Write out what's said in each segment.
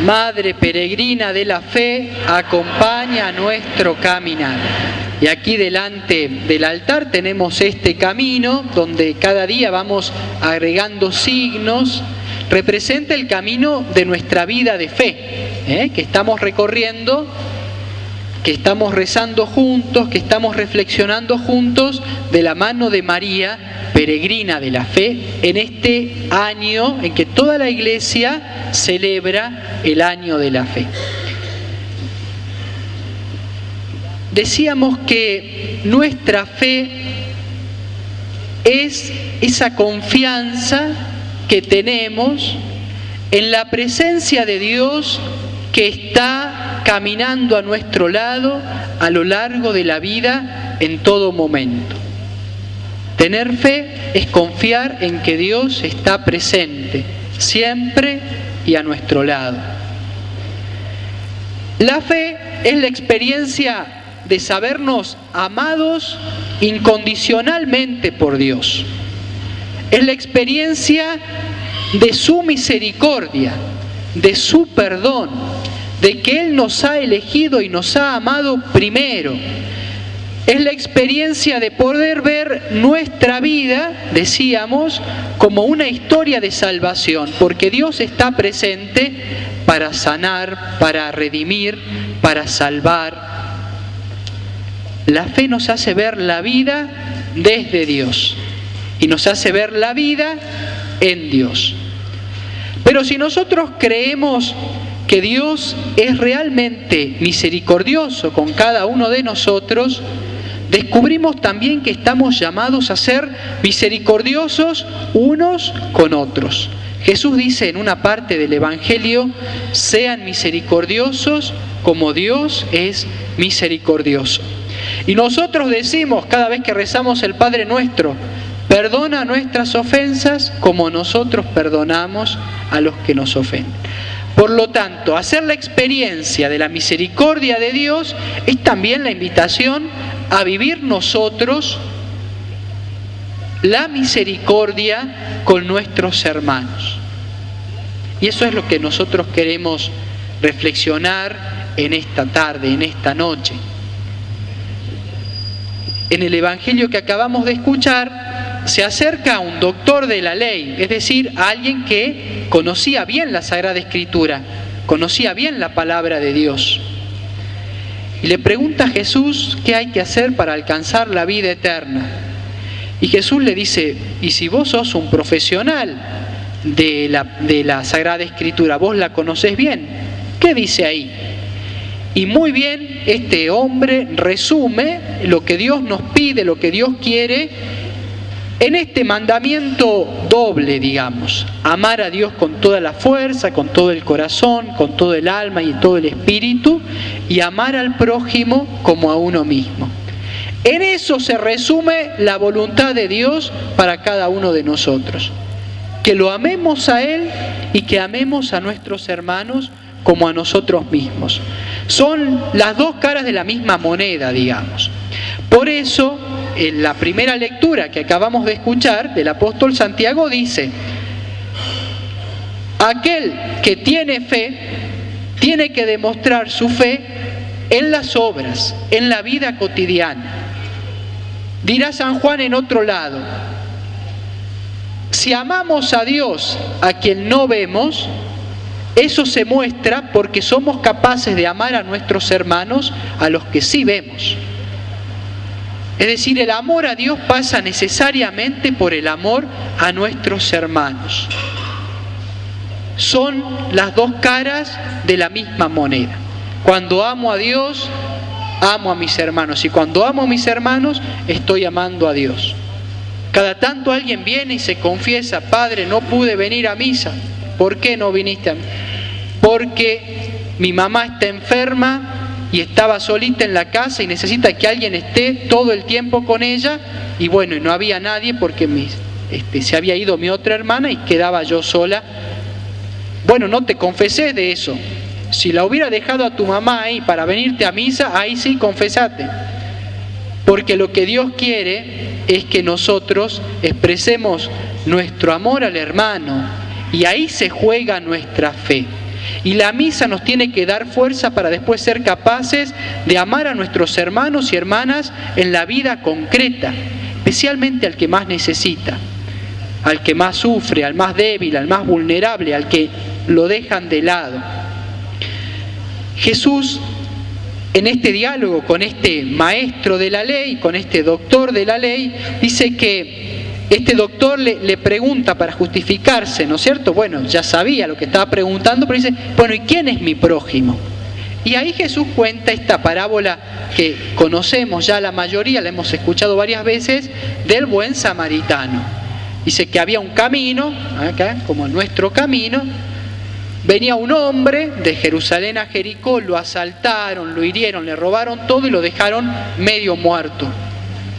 Madre peregrina de la fe, acompaña nuestro caminar. Y aquí delante del altar tenemos este camino donde cada día vamos agregando signos. Representa el camino de nuestra vida de fe, que estamos recorriendo, que estamos rezando juntos, que estamos reflexionando juntos de la mano de María, peregrina de la fe, en este año en que toda la Iglesia celebra el año de la fe. Decíamos que nuestra fe es esa confianza que tenemos en la presencia de Dios que está caminando a nuestro lado a lo largo de la vida en todo momento. Tener fe es confiar en que Dios está presente siempre y a nuestro lado. La fe es la experiencia de sabernos amados incondicionalmente por Dios. Es la experiencia de su misericordia, de su perdón, de que Él nos ha elegido y nos ha amado primero. Es la experiencia de poder ver nuestra vida, decíamos, como una historia de salvación, porque Dios está presente para sanar, para redimir, para salvar. La fe nos hace ver la vida desde Dios y nos hace ver la vida en Dios. Pero si nosotros creemos que Dios es realmente misericordioso con cada uno de nosotros, descubrimos también que estamos llamados a ser misericordiosos unos con otros. Jesús dice en una parte del Evangelio: sean misericordiosos como Dios es misericordioso. Y nosotros decimos cada vez que rezamos el Padre Nuestro: perdona nuestras ofensas como nosotros perdonamos a los que nos ofenden. Por lo tanto, hacer la experiencia de la misericordia de Dios es también la invitación a vivir nosotros la misericordia con nuestros hermanos. Y eso es lo que nosotros queremos reflexionar en esta tarde, en esta noche. En el Evangelio que acabamos de escuchar, se acerca a un doctor de la ley, es decir, a alguien que conocía bien la Sagrada Escritura, conocía bien la palabra de Dios. Y le pregunta a Jesús qué hay que hacer para alcanzar la vida eterna. Y Jesús le dice: y si vos sos un profesional de la Sagrada Escritura, vos la conocés bien, ¿qué dice ahí? Y muy bien, este hombre resume lo que Dios nos pide, lo que Dios quiere, en este mandamiento doble, digamos: amar a Dios con toda la fuerza, con todo el corazón, con todo el alma y todo el espíritu, y amar al prójimo como a uno mismo. En eso se resume la voluntad de Dios para cada uno de nosotros: que lo amemos a Él y que amemos a nuestros hermanos como a nosotros mismos. Son las dos caras de la misma moneda, digamos. Por eso, en la primera lectura que acabamos de escuchar del apóstol Santiago dice: aquel que tiene fe tiene que demostrar su fe en las obras, en la vida cotidiana. Dirá San Juan en otro lado: si amamos a Dios a quien no vemos, eso se muestra porque somos capaces de amar a nuestros hermanos a los que sí vemos. Es decir, el amor a Dios pasa necesariamente por el amor a nuestros hermanos. Son las dos caras de la misma moneda. Cuando amo a Dios, amo a mis hermanos. Y cuando amo a mis hermanos, estoy amando a Dios. Cada tanto alguien viene y se confiesa: padre, no pude venir a misa. ¿Por qué no viniste a mí? Porque mi mamá está enferma y estaba solita en la casa y necesita que alguien esté todo el tiempo con ella, y bueno, y no había nadie porque se había ido mi otra hermana y quedaba yo sola. Bueno, no te confesé de eso. Si la hubiera dejado a tu mamá ahí para venirte a misa, ahí sí confesate. Porque lo que Dios quiere es que nosotros expresemos nuestro amor al hermano, y ahí se juega nuestra fe. Y la misa nos tiene que dar fuerza para después ser capaces de amar a nuestros hermanos y hermanas en la vida concreta, especialmente al que más necesita, al que más sufre, al más débil, al más vulnerable, al que lo dejan de lado. Jesús, en este diálogo con este maestro de la ley, con este doctor de la ley, dice que este doctor le pregunta para justificarse, ¿no es cierto? Bueno, ya sabía lo que estaba preguntando, pero dice, bueno, ¿y quién es mi prójimo? Y ahí Jesús cuenta esta parábola que conocemos ya la mayoría, la hemos escuchado varias veces, del buen samaritano. Dice que había un camino, acá, como nuestro camino, venía un hombre de Jerusalén a Jericó, lo asaltaron, lo hirieron, le robaron todo y lo dejaron medio muerto.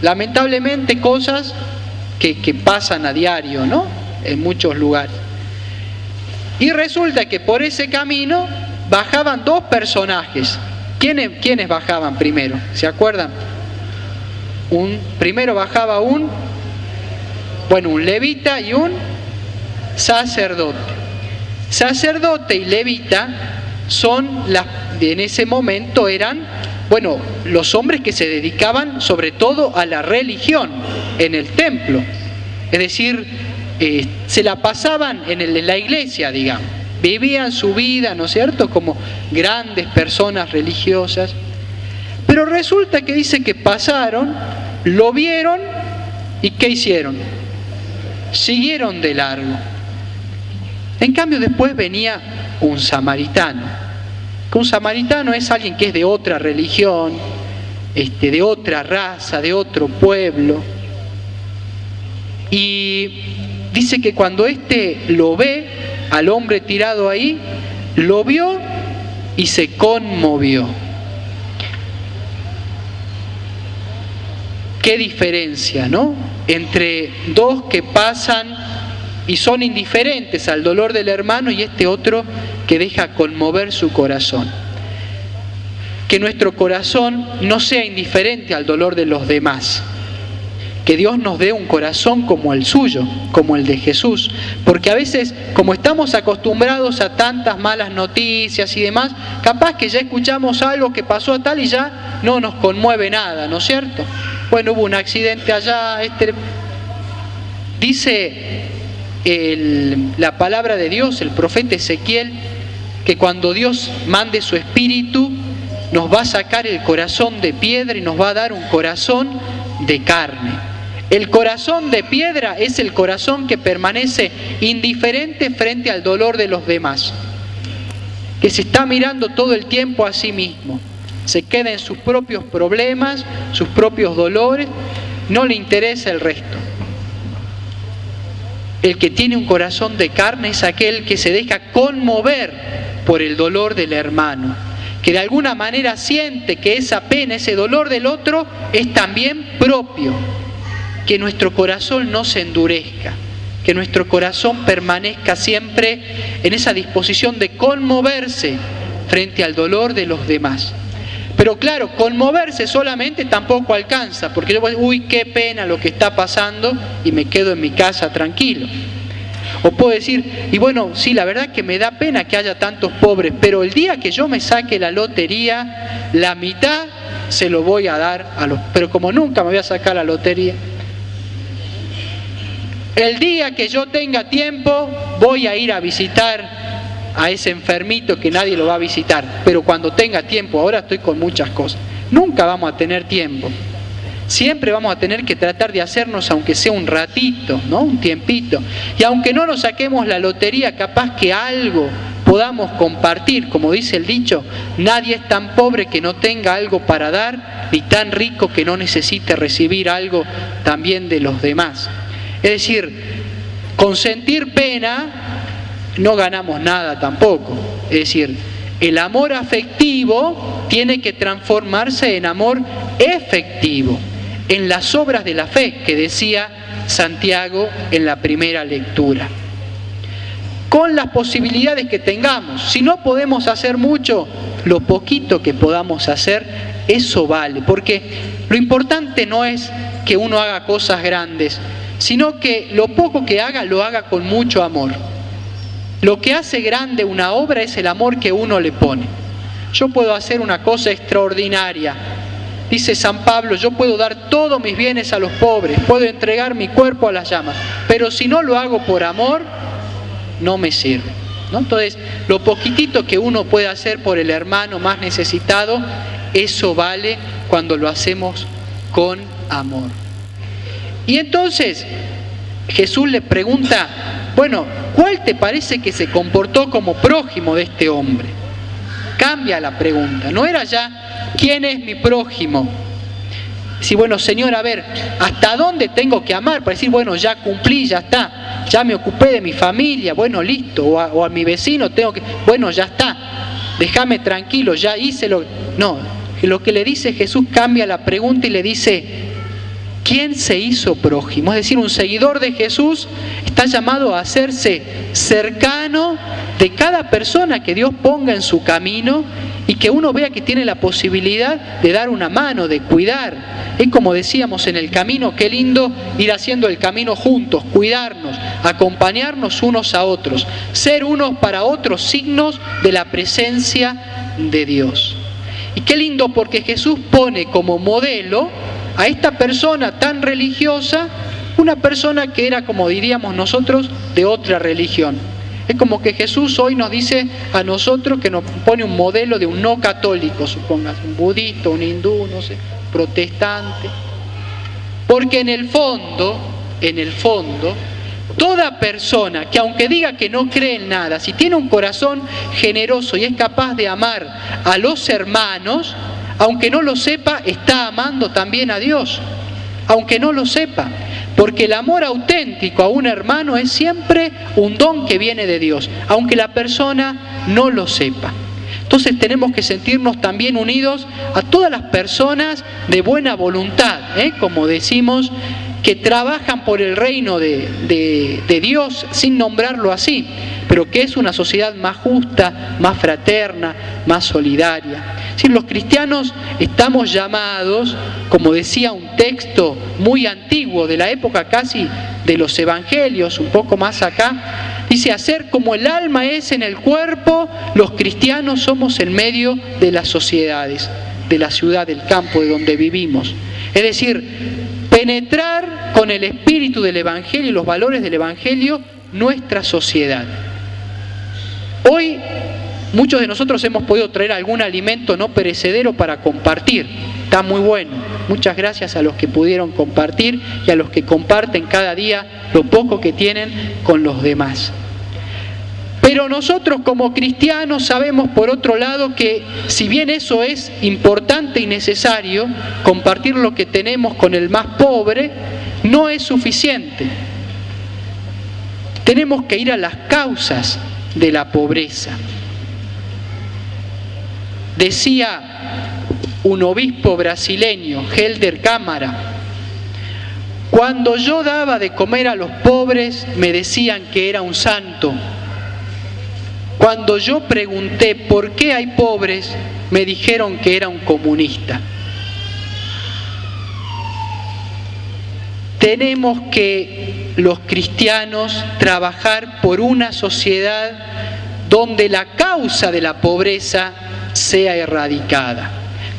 Lamentablemente cosas que pasan a diario, ¿no? En muchos lugares. Y resulta que por ese camino bajaban dos personajes. ¿Quiénes bajaban primero? ¿Se acuerdan? Primero bajaba un levita y un sacerdote. Sacerdote y levita en ese momento eran, los hombres que se dedicaban sobre todo a la religión en el templo. Es decir, se la pasaban en la iglesia, digamos. Vivían su vida, ¿no es cierto?, como grandes personas religiosas. Pero resulta que dice que pasaron, lo vieron y ¿qué hicieron? Siguieron de largo. En cambio después venía un samaritano. Un samaritano es alguien que es de otra religión, de otra raza, de otro pueblo. Y dice que cuando lo ve, al hombre tirado ahí, lo vio y se conmovió. Qué diferencia, ¿no? Entre dos que pasan y son indiferentes al dolor del hermano y este otro que deja conmover su corazón. Que nuestro corazón no sea indiferente al dolor de los demás. Que Dios nos dé un corazón como el suyo, como el de Jesús. Porque a veces, como estamos acostumbrados a tantas malas noticias y demás, capaz que ya escuchamos algo que pasó a tal y ya no nos conmueve nada, ¿no es cierto? Bueno, hubo un accidente allá, dice la palabra de Dios, el profeta Ezequiel, que cuando Dios mande su espíritu, nos va a sacar el corazón de piedra y nos va a dar un corazón de carne. El corazón de piedra es el corazón que permanece indiferente frente al dolor de los demás, que se está mirando todo el tiempo a sí mismo, se queda en sus propios problemas, sus propios dolores, no le interesa el resto. El que tiene un corazón de carne es aquel que se deja conmover por el dolor del hermano, que de alguna manera siente que esa pena, ese dolor del otro es también propio. Que nuestro corazón no se endurezca, que nuestro corazón permanezca siempre en esa disposición de conmoverse frente al dolor de los demás. Pero claro, conmoverse solamente tampoco alcanza, porque yo voy, uy, qué pena lo que está pasando y me quedo en mi casa tranquilo. O puedo decir, y bueno, sí, la verdad que me da pena que haya tantos pobres, pero el día que yo me saque la lotería, la mitad se lo voy a dar a los... Pero como nunca me voy a sacar la lotería, el día que yo tenga tiempo voy a ir a visitar a ese enfermito que nadie lo va a visitar, pero cuando tenga tiempo, ahora estoy con muchas cosas. Nunca vamos a tener tiempo. Siempre vamos a tener que tratar de hacernos, aunque sea un ratito, ¿no? Un tiempito. Y aunque no nos saquemos la lotería, capaz que algo podamos compartir. Como dice el dicho, nadie es tan pobre que no tenga algo para dar, ni tan rico que no necesite recibir algo también de los demás. Es decir, con sentir pena no ganamos nada tampoco. Es decir, el amor afectivo tiene que transformarse en amor efectivo, en las obras de la fe que decía Santiago en la primera lectura. Con las posibilidades que tengamos, si no podemos hacer mucho, lo poquito que podamos hacer, eso vale, porque lo importante no es que uno haga cosas grandes, sino que lo poco que haga, lo haga con mucho amor. Lo que hace grande una obra es el amor que uno le pone. Yo puedo hacer una cosa extraordinaria. Dice San Pablo, yo puedo dar todos mis bienes a los pobres, puedo entregar mi cuerpo a las llamas, pero si no lo hago por amor, no me sirve, ¿no? Entonces, lo poquitito que uno puede hacer por el hermano más necesitado, eso vale cuando lo hacemos con amor. Y entonces, Jesús le pregunta, bueno, ¿cuál te parece que se comportó como prójimo de este hombre? Cambia la pregunta, no era ya, ¿quién es mi prójimo? Sí, bueno, Señor, a ver, ¿hasta dónde tengo que amar? Para decir, bueno, ya cumplí, ya está, ya me ocupé de mi familia, bueno, listo, o a mi vecino tengo que, bueno, ya está, déjame tranquilo, ya hice lo... No, lo que le dice Jesús cambia la pregunta y le dice, ¿quién se hizo prójimo? Es decir, un seguidor de Jesús está llamado a hacerse cercano de cada persona que Dios ponga en su camino y que uno vea que tiene la posibilidad de dar una mano, de cuidar. Es como decíamos en el camino, qué lindo ir haciendo el camino juntos, cuidarnos, acompañarnos unos a otros, ser unos para otros signos de la presencia de Dios. Y qué lindo porque Jesús pone como modelo a esta persona tan religiosa, una persona que era, como diríamos nosotros, de otra religión. Es como que Jesús hoy nos dice a nosotros que nos pone un modelo de un no católico, supongas, un budista, un hindú, no sé, protestante. Porque en el fondo, toda persona que aunque diga que no cree en nada, si tiene un corazón generoso y es capaz de amar a los hermanos, aunque no lo sepa, está amando también a Dios, aunque no lo sepa. Porque el amor auténtico a un hermano es siempre un don que viene de Dios, aunque la persona no lo sepa. Entonces tenemos que sentirnos también unidos a todas las personas de buena voluntad, como decimos, que trabajan por el reino de Dios sin nombrarlo así, pero que es una sociedad más justa, más fraterna, más solidaria. Si los cristianos estamos llamados, como decía un texto muy antiguo, de la época casi de los evangelios, un poco más acá, dice, hacer como el alma es en el cuerpo, los cristianos somos en medio de las sociedades, de la ciudad, del campo, de donde vivimos. Es decir, penetrar con el espíritu del evangelio y los valores del evangelio nuestra sociedad. Hoy muchos de nosotros hemos podido traer algún alimento no perecedero para compartir. Está muy bueno. Muchas gracias a los que pudieron compartir y a los que comparten cada día lo poco que tienen con los demás. Pero nosotros como cristianos sabemos por otro lado que si bien eso es importante y necesario, compartir lo que tenemos con el más pobre no es suficiente. Tenemos que ir a las causas de la pobreza. Decía un obispo brasileño, Helder Câmara, cuando yo daba de comer a los pobres me decían que era un santo. Cuando yo pregunté por qué hay pobres, me dijeron que era un comunista. Tenemos que los cristianos trabajar por una sociedad donde la causa de la pobreza sea erradicada,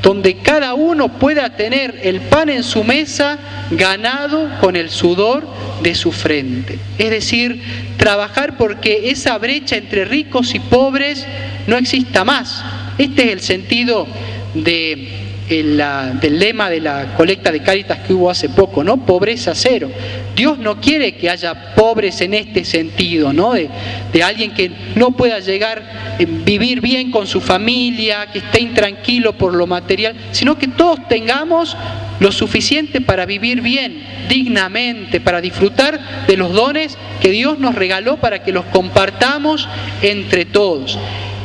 donde cada uno pueda tener el pan en su mesa ganado con el sudor de su frente. Es decir, trabajar porque esa brecha entre ricos y pobres no exista más. Este es el sentido del lema de la colecta de Cáritas que hubo hace poco, ¿no? Pobreza cero. Dios no quiere que haya pobres en este sentido, ¿no? De alguien que no pueda llegar a vivir bien con su familia, que esté intranquilo por lo material, sino que todos tengamos lo suficiente para vivir bien, dignamente, para disfrutar de los dones que Dios nos regaló para que los compartamos entre todos.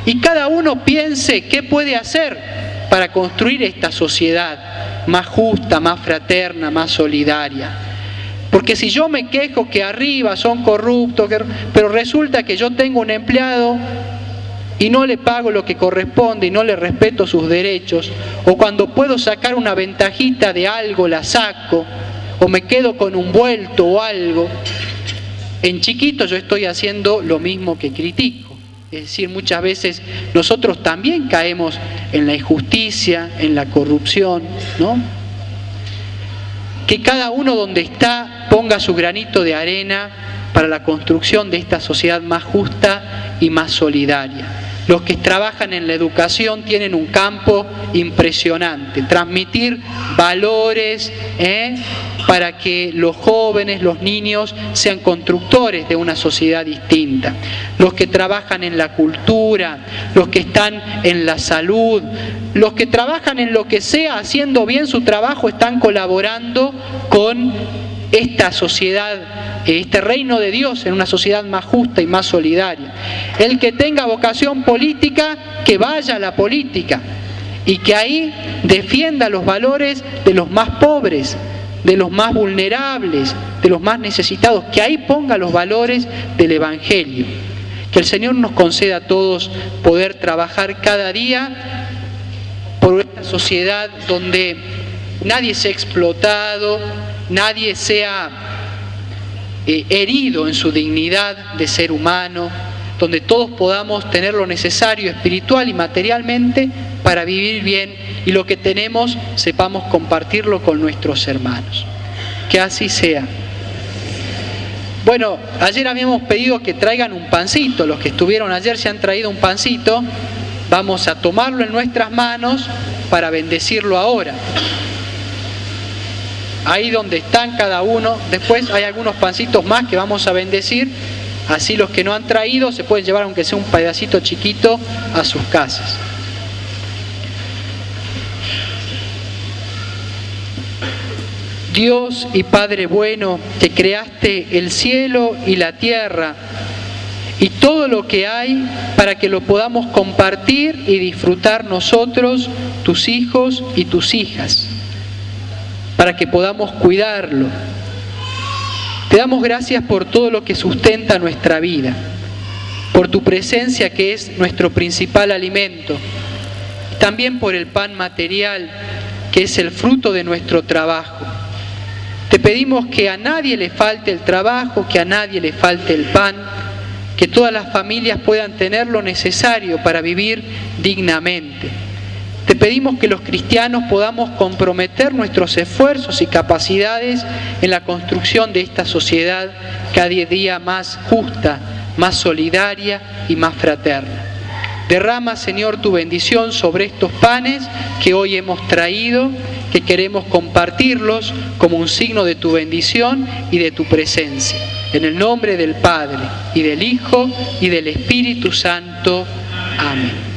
Y cada uno piense qué puede hacer para construir esta sociedad más justa, más fraterna, más solidaria. Porque si yo me quejo que arriba son corruptos, pero resulta que yo tengo un empleado y no le pago lo que corresponde y no le respeto sus derechos, o cuando puedo sacar una ventajita de algo la saco, o me quedo con un vuelto o algo, en chiquito yo estoy haciendo lo mismo que critico. Es decir, muchas veces nosotros también caemos en la injusticia, en la corrupción, ¿no? Que cada uno donde está ponga su granito de arena para la construcción de esta sociedad más justa y más solidaria. Los que trabajan en la educación tienen un campo impresionante, transmitir valores para que los jóvenes, los niños sean constructores de una sociedad distinta. Los que trabajan en la cultura, los que están en la salud, los que trabajan en lo que sea, haciendo bien su trabajo, están colaborando con esta sociedad, este reino de Dios en una sociedad más justa y más solidaria. El que tenga vocación política, que vaya a la política y que ahí defienda los valores de los más pobres, de los más vulnerables, de los más necesitados, que ahí ponga los valores del Evangelio. Que el Señor nos conceda a todos poder trabajar cada día por una sociedad donde nadie sea explotado, nadie sea herido en su dignidad de ser humano, donde todos podamos tener lo necesario espiritual y materialmente para vivir bien y lo que tenemos sepamos compartirlo con nuestros hermanos. Que así sea. Bueno, ayer habíamos pedido que traigan un pancito. Los que estuvieron ayer se han traído un pancito. Vamos a tomarlo en nuestras manos para bendecirlo ahora. Ahí donde están cada uno. Después hay algunos pancitos más que vamos a bendecir. Así los que no han traído se pueden llevar, aunque sea un pedacito chiquito, a sus casas. Dios y Padre bueno, que creaste el cielo y la tierra y todo lo que hay para que lo podamos compartir y disfrutar nosotros, tus hijos y tus hijas, para que podamos cuidarlo. Te damos gracias por todo lo que sustenta nuestra vida, por tu presencia que es nuestro principal alimento, también por el pan material que es el fruto de nuestro trabajo. Te pedimos que a nadie le falte el trabajo, que a nadie le falte el pan, que todas las familias puedan tener lo necesario para vivir dignamente. Te pedimos que los cristianos podamos comprometer nuestros esfuerzos y capacidades en la construcción de esta sociedad cada día más justa, más solidaria y más fraterna. Derrama, Señor, tu bendición sobre estos panes que hoy hemos traído, que queremos compartirlos como un signo de tu bendición y de tu presencia. En el nombre del Padre, y del Hijo, y del Espíritu Santo. Amén.